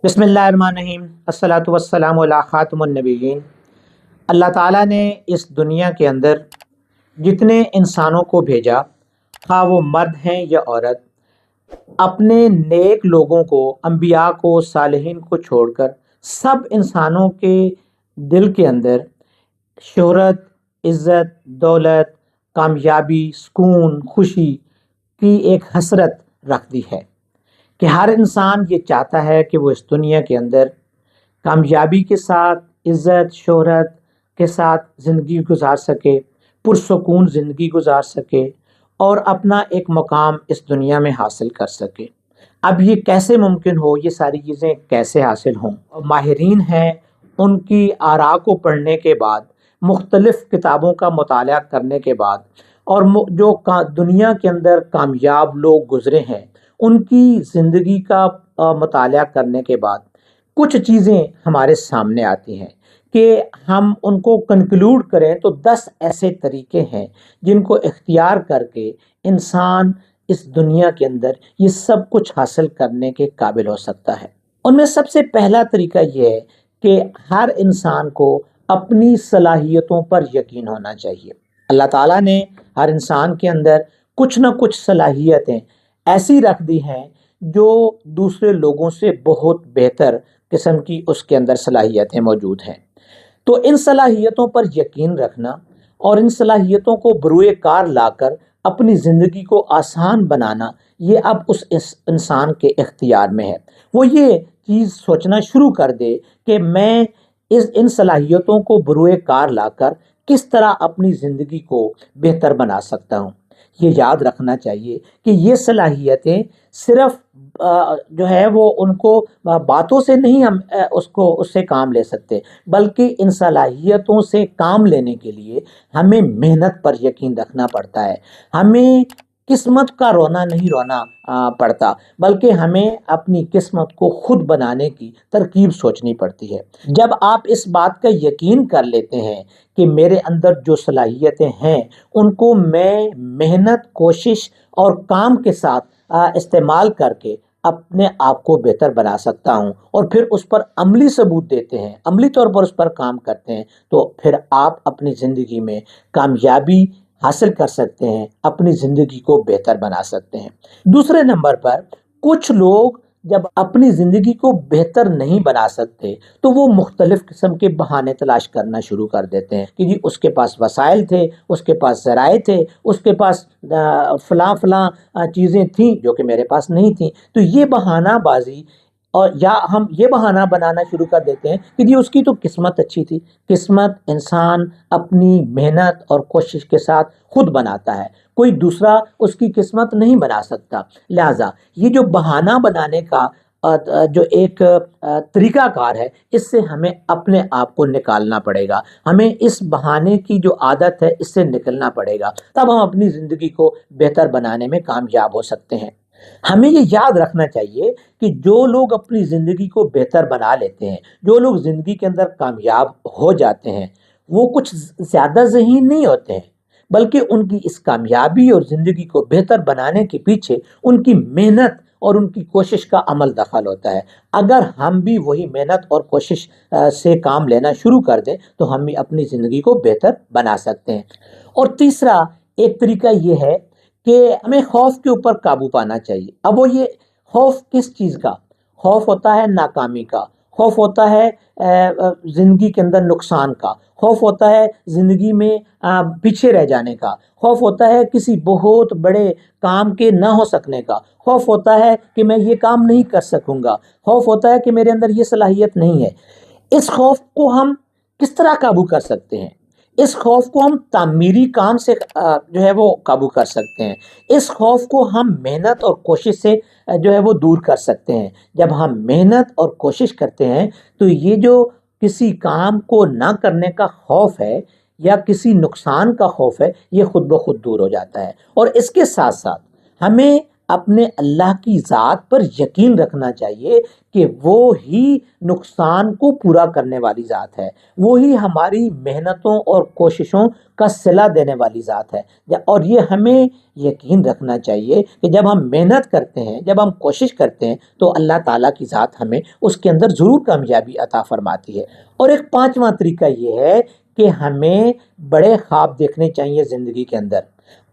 بسم اللہ الرحمن الرحیم، الصلاۃ والسلام علی خاتم النبیین۔ اللہ تعالیٰ نے اس دنیا کے اندر جتنے انسانوں کو بھیجا، خواہ وہ مرد ہیں یا عورت، اپنے نیک لوگوں کو، انبیاء کو، صالحین کو چھوڑ کر سب انسانوں کے دل کے اندر شہرت، عزت، دولت، کامیابی، سکون، خوشی کی ایک حسرت رکھ دی ہے کہ ہر انسان یہ چاہتا ہے کہ وہ اس دنیا کے اندر کامیابی کے ساتھ، عزت، شہرت کے ساتھ زندگی گزار سکے، پرسکون زندگی گزار سکے اور اپنا ایک مقام اس دنیا میں حاصل کر سکے۔ اب یہ کیسے ممکن ہو، یہ ساری چیزیں کیسے حاصل ہوں؟ ماہرین ہیں، ان کی آراء کو پڑھنے کے بعد، مختلف کتابوں کا مطالعہ کرنے کے بعد اور جو دنیا کے اندر کامیاب لوگ گزرے ہیں ان کی زندگی کا مطالعہ کرنے کے بعد کچھ چیزیں ہمارے سامنے آتی ہیں کہ ہم ان کو کنکلوڈ کریں تو 10 ایسے طریقے ہیں جن کو اختیار کر کے انسان اس دنیا کے اندر یہ سب کچھ حاصل کرنے کے قابل ہو سکتا ہے۔ ان میں سب سے پہلا طریقہ یہ ہے کہ ہر انسان کو اپنی صلاحیتوں پر یقین ہونا چاہیے۔ اللہ تعالیٰ نے ہر انسان کے اندر کچھ نہ کچھ صلاحیتیں ایسی رکھ دی ہیں جو دوسرے لوگوں سے بہت بہتر قسم کی اس کے اندر صلاحیتیں موجود ہیں۔ تو ان صلاحیتوں پر یقین رکھنا اور ان صلاحیتوں کو بروئے کار لا کر اپنی زندگی کو آسان بنانا، یہ اب اس انسان کے اختیار میں ہے۔ وہ یہ چیز سوچنا شروع کر دے کہ میں ان صلاحیتوں کو بروئے کار لا کر کس طرح اپنی زندگی کو بہتر بنا سکتا ہوں۔ یہ یاد رکھنا چاہیے کہ یہ صلاحیتیں صرف جو ہے وہ ان کو باتوں سے نہیں ہم اس سے کام لے سکتے، بلکہ ان صلاحیتوں سے کام لینے کے لیے ہمیں محنت پر یقین رکھنا پڑتا ہے۔ ہمیں قسمت کا رونا نہیں رونا پڑتا، بلکہ ہمیں اپنی قسمت کو خود بنانے کی ترکیب سوچنی پڑتی ہے۔ جب آپ اس بات کا یقین کر لیتے ہیں کہ میرے اندر جو صلاحیتیں ہیں ان کو میں محنت، کوشش اور کام کے ساتھ استعمال کر کے اپنے آپ کو بہتر بنا سکتا ہوں، اور پھر اس پر عملی ثبوت دیتے ہیں، عملی طور پر اس پر کام کرتے ہیں، تو پھر آپ اپنی زندگی میں کامیابی حاصل کر سکتے ہیں، اپنی زندگی کو بہتر بنا سکتے ہیں۔ دوسرے نمبر پر کچھ لوگ جب اپنی زندگی کو بہتر نہیں بنا سکتے تو وہ مختلف قسم کے بہانے تلاش کرنا شروع کر دیتے ہیں کہ جی اس کے پاس وسائل تھے، اس کے پاس ذرائع تھے، اس کے پاس فلاں فلاں چیزیں تھیں جو کہ میرے پاس نہیں تھیں۔ تو یہ بہانہ بازی، اور یا ہم یہ بہانہ بنانا شروع کر دیتے ہیں کہ جی اس کی تو قسمت اچھی تھی۔ قسمت انسان اپنی محنت اور کوشش کے ساتھ خود بناتا ہے، کوئی دوسرا اس کی قسمت نہیں بنا سکتا۔ لہٰذا یہ جو بہانہ بنانے کا جو ایک طریقہ کار ہے، اس سے ہمیں اپنے آپ کو نکالنا پڑے گا، ہمیں اس بہانے کی جو عادت ہے اس سے نکلنا پڑے گا، تب ہم اپنی زندگی کو بہتر بنانے میں کامیاب ہو سکتے ہیں۔ ہمیں یہ یاد رکھنا چاہیے کہ جو لوگ اپنی زندگی کو بہتر بنا لیتے ہیں، جو لوگ زندگی کے اندر کامیاب ہو جاتے ہیں، وہ کچھ زیادہ ذہین نہیں ہوتے ہیں، بلکہ ان کی اس کامیابی اور زندگی کو بہتر بنانے کے پیچھے ان کی محنت اور ان کی کوشش کا عمل دخل ہوتا ہے۔ اگر ہم بھی وہی محنت اور کوشش سے کام لینا شروع کر دیں تو ہم بھی اپنی زندگی کو بہتر بنا سکتے ہیں۔ اور تیسرا ایک طریقہ یہ ہے کہ ہمیں خوف کے اوپر قابو پانا چاہیے۔ اب وہ یہ خوف کس چیز کا؟ خوف ہوتا ہے ناکامی کا، خوف ہوتا ہے زندگی کے اندر نقصان کا، خوف ہوتا ہے زندگی میں پیچھے رہ جانے کا، خوف ہوتا ہے کسی بہت بڑے کام کے نہ ہو سکنے کا، خوف ہوتا ہے کہ میں یہ کام نہیں کر سکوں گا، خوف ہوتا ہے کہ میرے اندر یہ صلاحیت نہیں ہے۔ اس خوف کو ہم کس طرح قابو کر سکتے ہیں؟ اس خوف کو ہم تعمیری کام سے جو ہے وہ قابو کر سکتے ہیں۔ اس خوف کو ہم محنت اور کوشش سے جو ہے وہ دور کر سکتے ہیں۔ جب ہم محنت اور کوشش کرتے ہیں تو یہ جو کسی کام کو نہ کرنے کا خوف ہے یا کسی نقصان کا خوف ہے، یہ خود بخود دور ہو جاتا ہے۔ اور اس کے ساتھ ساتھ ہمیں اپنے اللہ کی ذات پر یقین رکھنا چاہیے کہ وہ ہی نقصان کو پورا کرنے والی ذات ہے، وہی ہماری محنتوں اور کوششوں کا صلہ دینے والی ذات ہے۔ اور یہ ہمیں یقین رکھنا چاہیے کہ جب ہم محنت کرتے ہیں، جب ہم کوشش کرتے ہیں، تو اللہ تعالیٰ کی ذات ہمیں اس کے اندر ضرور کامیابی عطا فرماتی ہے۔ اور ایک پانچواں طریقہ یہ ہے کہ ہمیں بڑے خواب دیکھنے چاہیے زندگی کے اندر۔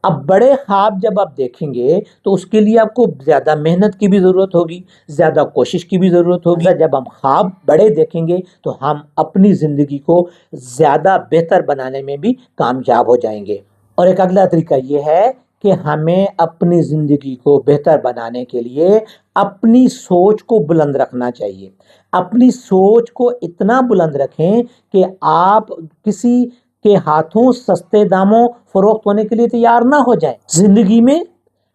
اب بڑے خواب جب آپ دیکھیں گے تو اس کے لیے آپ کو زیادہ محنت کی بھی ضرورت ہوگی، زیادہ کوشش کی بھی ضرورت ہوگی۔ جب ہم خواب بڑے دیکھیں گے تو ہم اپنی زندگی کو زیادہ بہتر بنانے میں بھی کامیاب ہو جائیں گے۔ اور ایک اگلا طریقہ یہ ہے کہ ہمیں اپنی زندگی کو بہتر بنانے کے لیے اپنی سوچ کو بلند رکھنا چاہیے۔ اپنی سوچ کو اتنا بلند رکھیں کہ آپ کسی کے ہاتھوں سستے داموں فروخت ہونے کے لیے تیار نہ ہو جائیں۔ زندگی میں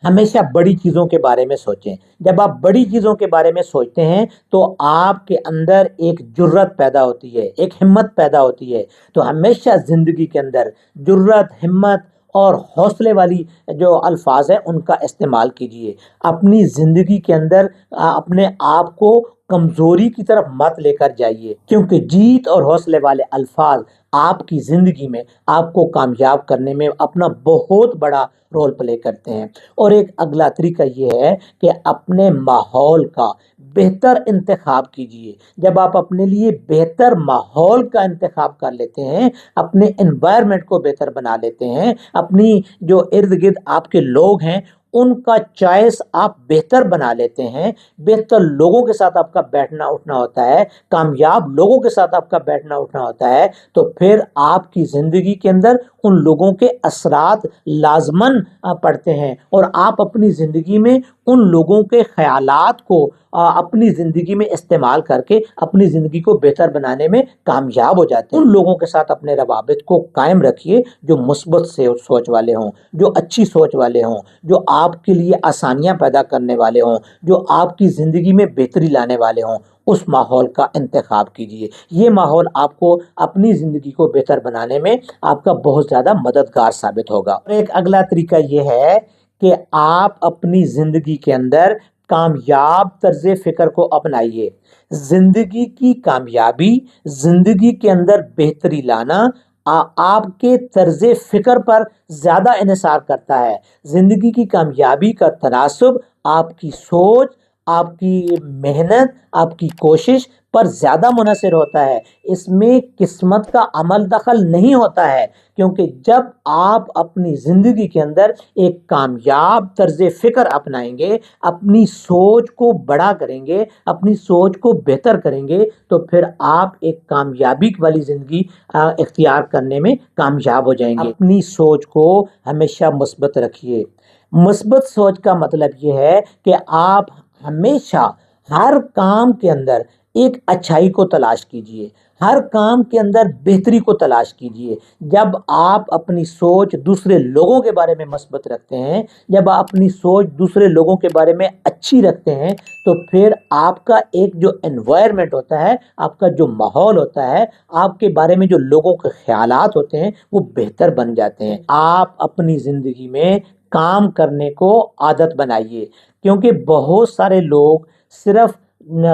ہمیشہ بڑی چیزوں کے بارے میں سوچیں۔ جب آپ بڑی چیزوں کے بارے میں سوچتے ہیں تو آپ کے اندر ایک جرت پیدا ہوتی ہے، ایک ہمت پیدا ہوتی ہے۔ تو ہمیشہ زندگی کے اندر جرت، ہمت اور حوصلے والی جو الفاظ ہیں ان کا استعمال کیجیے۔ اپنی زندگی کے اندر اپنے آپ کو کمزوری کی طرف مت لے کر جائیے، کیونکہ جیت اور حوصلے والے الفاظ آپ کی زندگی میں آپ کو کامیاب کرنے میں اپنا بہت بڑا رول پلے کرتے ہیں۔ اور ایک اگلا طریقہ یہ ہے کہ اپنے ماحول کا بہتر انتخاب کیجیے۔ جب آپ اپنے لیے بہتر ماحول کا انتخاب کر لیتے ہیں، اپنے انوائرمنٹ کو بہتر بنا لیتے ہیں، اپنی جو ارد گرد آپ کے لوگ ہیں ان کا چوائس آپ بہتر بنا لیتے ہیں، بہتر لوگوں کے ساتھ آپ کا بیٹھنا اٹھنا ہوتا ہے، کامیاب لوگوں کے ساتھ آپ کا بیٹھنا اٹھنا ہوتا ہے، تو پھر آپ کی زندگی کے اندر ان لوگوں کے اثرات لازماً پڑتے ہیں، اور آپ اپنی زندگی میں ان لوگوں کے خیالات کو اپنی زندگی میں استعمال کر کے اپنی زندگی کو بہتر بنانے میں کامیاب ہو جاتے ہیں۔ ان لوگوں کے ساتھ اپنے روابط کو قائم رکھیے جو مثبت سوچ والے ہوں، جو اچھی سوچ والے ہوں، جو آپ کے لیے آسانیاں پیدا کرنے والے ہوں، جو آپ کی زندگی میں بہتری لانے والے ہوں۔ اس ماحول کا انتخاب کیجیے۔ یہ ماحول آپ کو اپنی زندگی کو بہتر بنانے میں آپ کا بہت زیادہ مددگار ثابت ہوگا۔ اور ایک اگلا طریقہ یہ ہے کہ آپ اپنی زندگی کے اندر کامیاب طرز فکر کو اپنائیے۔ زندگی کی کامیابی، زندگی کے اندر بہتری لانا آپ کے طرز فکر پر زیادہ انحصار کرتا ہے۔ زندگی کی کامیابی کا تناسب آپ کی سوچ، آپ کی محنت، آپ کی کوشش پر زیادہ منحصر ہوتا ہے۔ اس میں قسمت کا عمل دخل نہیں ہوتا ہے، کیونکہ جب آپ اپنی زندگی کے اندر ایک کامیاب طرز فکر اپنائیں گے، اپنی سوچ کو بڑا کریں گے، اپنی سوچ کو بہتر کریں گے، تو پھر آپ ایک کامیابی والی زندگی اختیار کرنے میں کامیاب ہو جائیں گے۔ اپنی سوچ کو ہمیشہ مثبت رکھیے۔ مثبت سوچ کا مطلب یہ ہے کہ آپ ہمیشہ ہر کام کے اندر ایک اچھائی کو تلاش کیجیے، ہر کام کے اندر بہتری کو تلاش کیجیے۔ جب آپ اپنی سوچ دوسرے لوگوں کے بارے میں مثبت رکھتے ہیں، جب آپ اپنی سوچ دوسرے لوگوں کے بارے میں اچھی رکھتے ہیں، تو پھر آپ کا ایک جو انوائرمنٹ ہوتا ہے، آپ کا جو ماحول ہوتا ہے، آپ کے بارے میں جو لوگوں کے خیالات ہوتے ہیں وہ بہتر بن جاتے ہیں۔ آپ اپنی زندگی میں کام کرنے کو عادت بنائیے، کیونکہ بہت سارے لوگ صرف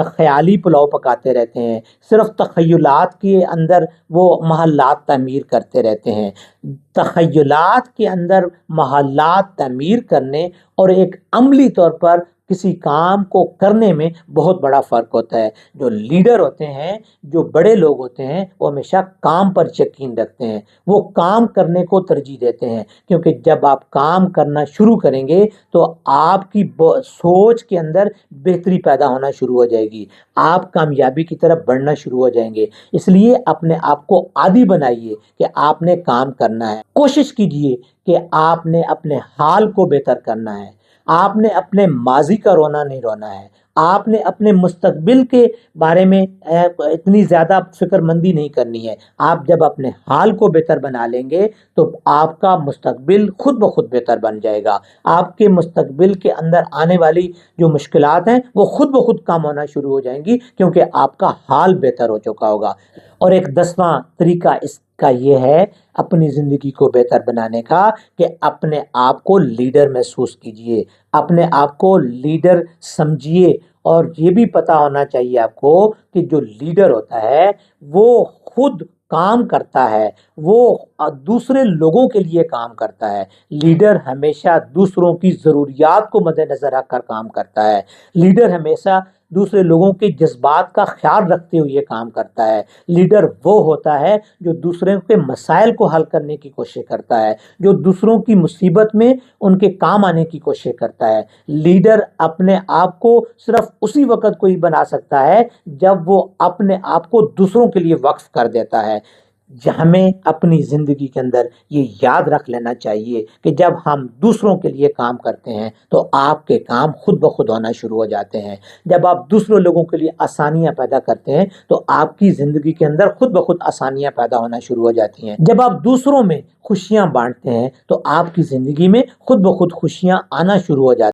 خیالی پلاؤ پکاتے رہتے ہیں، صرف تخیلات کے اندر وہ محلات تعمیر کرتے رہتے ہیں۔ تخیلات کے اندر محلات تعمیر کرنے اور ایک عملی طور پر کسی کام کو کرنے میں بہت بڑا فرق ہوتا ہے۔ جو لیڈر ہوتے ہیں، جو بڑے لوگ ہوتے ہیں، وہ ہمیشہ کام پر یقین رکھتے ہیں، وہ کام کرنے کو ترجیح دیتے ہیں، کیونکہ جب آپ کام کرنا شروع کریں گے تو آپ کی سوچ کے اندر بہتری پیدا ہونا شروع ہو جائے گی، آپ کامیابی کی طرف بڑھنا شروع ہو جائیں گے۔ اس لیے اپنے آپ کو عادی بنائیے کہ آپ نے کام کرنا ہے۔ کوشش کیجیے کہ آپ نے اپنے حال کو بہتر کرنا ہے، آپ نے اپنے ماضی کا رونا نہیں رونا ہے، آپ نے اپنے مستقبل کے بارے میں اتنی زیادہ فکر مندی نہیں کرنی ہے۔ آپ جب اپنے حال کو بہتر بنا لیں گے تو آپ کا مستقبل خود بخود بہتر بن جائے گا۔ آپ کے مستقبل کے اندر آنے والی جو مشکلات ہیں وہ خود بخود کم ہونا شروع ہو جائیں گی، کیونکہ آپ کا حال بہتر ہو چکا ہوگا۔ اور ایک 10واں طریقہ اس کا یہ ہے اپنی زندگی کو بہتر بنانے کا کہ اپنے آپ کو لیڈر محسوس کیجیے، اپنے آپ کو لیڈر سمجھیے، اور یہ بھی پتا ہونا چاہیے آپ کو کہ جو لیڈر ہوتا ہے وہ خود کام کرتا ہے، وہ دوسرے لوگوں کے لیے کام کرتا ہے۔ لیڈر ہمیشہ دوسروں کی ضروریات کو مد نظر رکھ کر کام کرتا ہے۔ لیڈر ہمیشہ دوسرے لوگوں کے جذبات کا خیال رکھتے ہوئے کام کرتا ہے۔ لیڈر وہ ہوتا ہے جو دوسروں کے مسائل کو حل کرنے کی کوشش کرتا ہے، جو دوسروں کی مصیبت میں ان کے کام آنے کی کوشش کرتا ہے۔ لیڈر اپنے آپ کو صرف اسی وقت کوئی بنا سکتا ہے جب وہ اپنے آپ کو دوسروں کے لیے وقف کر دیتا ہے۔ ہمیں اپنی زندگی کے اندر یہ یاد رکھ لینا چاہیے کہ جب ہم دوسروں کے لیے کام کرتے ہیں تو آپ کے کام خود بخود ہونا شروع ہو جاتے ہیں۔ جب آپ دوسرے لوگوں کے لیے آسانیاں پیدا کرتے ہیں تو آپ کی زندگی کے اندر خود بخود آسانیاں پیدا ہونا شروع ہو جاتی ہیں۔ جب آپ دوسروں میں خوشیاں بانٹتے ہیں تو آپ کی زندگی میں خود بخود خوشیاں آنا شروع ہو جاتی ہیں۔